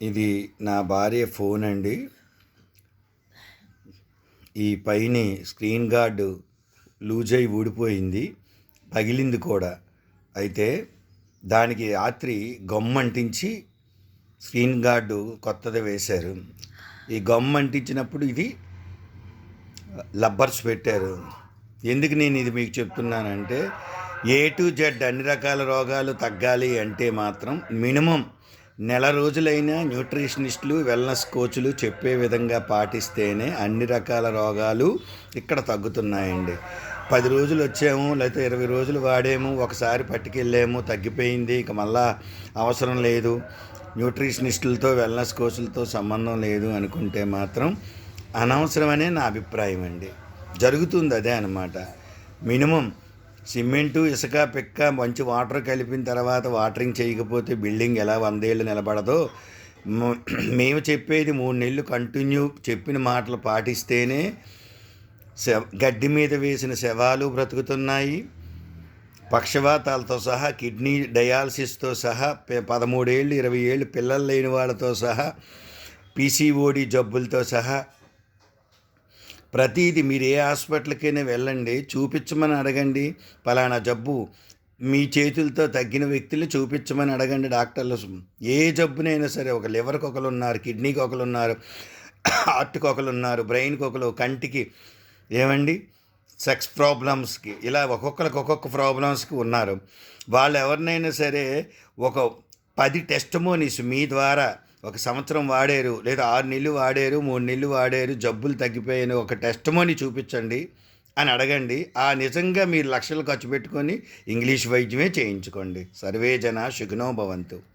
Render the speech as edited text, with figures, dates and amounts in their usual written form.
ఇది నా భార్య ఫోన్ అండి. ఈ పైని స్క్రీన్ గార్డు లూజ్ అయి ఊడిపోయింది, పగిలింది కూడా. అయితే దానికి రాత్రి గమ్ అంటించి స్క్రీన్ గార్డు కొత్తది వేశారు. ఈ గమ్ అంటించినప్పుడు ఇది లబ్బర్స్ పెట్టారు. ఎందుకు నేను ఇది మీకు చెప్తున్నానంటే, ఏ టు జెడ్ అన్ని రకాల రోగాలు తగ్గాలి అంటే మాత్రం మినిమం నెల రోజులైనా న్యూట్రిషనిస్టులు, వెల్నెస్ కోచ్లు చెప్పే విధంగా పాటిస్తేనే అన్ని రకాల రోగాలు ఇక్కడ తగ్గుతున్నాయండి. 10 రోజులు వచ్చాము, లేకపోతే 20 రోజులు వాడాము, ఒకసారి పట్టుకెళ్ళాము, తగ్గిపోయింది, ఇక మళ్ళా అవసరం లేదు, న్యూట్రిషనిస్టులతో, వెల్నెస్ కోచ్లతో సంబంధం లేదు అనుకుంటే మాత్రం అనవసరమనే నా అభిప్రాయం అండి. జరుగుతుంది అదే అన్నమాట. మినిమం సిమెంటు, ఇసుక, పిక్క, మంచి వాటర్ కలిపిన తర్వాత వాటరింగ్ చేయకపోతే బిల్డింగ్ ఎలా 100 ఏళ్ళు నిలబడదో, మేము చెప్పేది 3 నెలలు కంటిన్యూ చెప్పిన మాటలు పాటిస్తేనే గడ్డి మీద వేసిన శవాలు బ్రతుకుతున్నాయి. పక్షవాతాలతో సహా, కిడ్నీ డయాలసిస్తో సహా, 13 ఏళ్ళు 20 ఏళ్ళు పిల్లలు లేని వాళ్ళతో సహా, పీసీఓడి జబ్బులతో సహా ప్రతిదీ మీరు ఏ హాస్పిటల్కైనా వెళ్ళండి, చూపించమని అడగండి. పలానా జబ్బు మీ చేతులతో తగ్గిన వ్యక్తులు చూపించమని అడగండి డాక్టర్లు. ఏ జబ్బునైనా సరే, ఒక లివర్కి ఒకరు ఉన్నారు, కిడ్నీకి ఒకరు ఉన్నారు, హార్ట్కి ఒకరు ఉన్నారు, బ్రెయిన్కి ఒకరు, కంటికి, ఏమండి, సెక్స్ ప్రాబ్లమ్స్కి, ఇలా ఒక్కొక్కరికి ఒక్కొక్క ప్రాబ్లమ్స్కి ఉన్నారు. వాళ్ళు ఎవరినైనా సరే ఒక 10 టెస్టిమోనీస్ మీ ద్వారా, ఒక సంవత్సరం వాడారు, లేదా 6 నెలలు వాడారు, 3 నెలలు వాడారు, జబ్బులు తగ్గిపోయాయని ఒక టెస్టిమోనీ చూపించండి అని అడగండి. నిజంగా మీరు లక్షలు ఖర్చు పెట్టుకొని ఇంగ్లీష్ వైద్యమే చేయించుకోండి. సర్వే జన సుఖినో భవంతు.